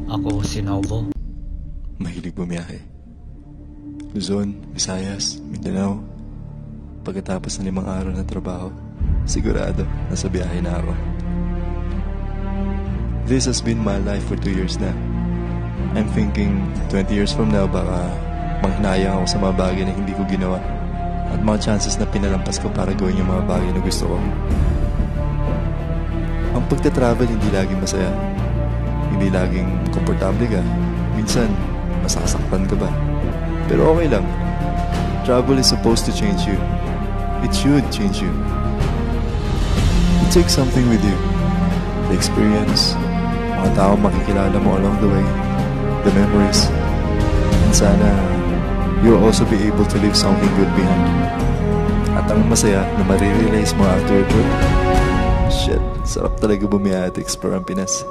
Ako si Naubo. Mahilig bumiyahe. Luzon, Visayas, Mindanao. Pagkatapos ng 5 araw na trabaho, sigurado nasa biyahe na ako. This has been my life for 2 years na. I'm thinking 20 years from now baka manghinayang ako sa mga bagay na hindi ko ginawa at mga chances na pinalampas ko para gawin yung mga bagay na gusto ko. Ang pagta-travel hindi laging masaya. Hindi laging komportable ka. Minsan, masasaktan ka ba? Pero okay lang. Travel is supposed to change you. It should change you. You take something with you. The experience, mga tao makikilala mo along the way, the memories, and sana you'll also be able to leave something good behind. At ang masaya na marirealize mo after a trip, shit, sarap talaga bumiyahe at explore ang Pinas.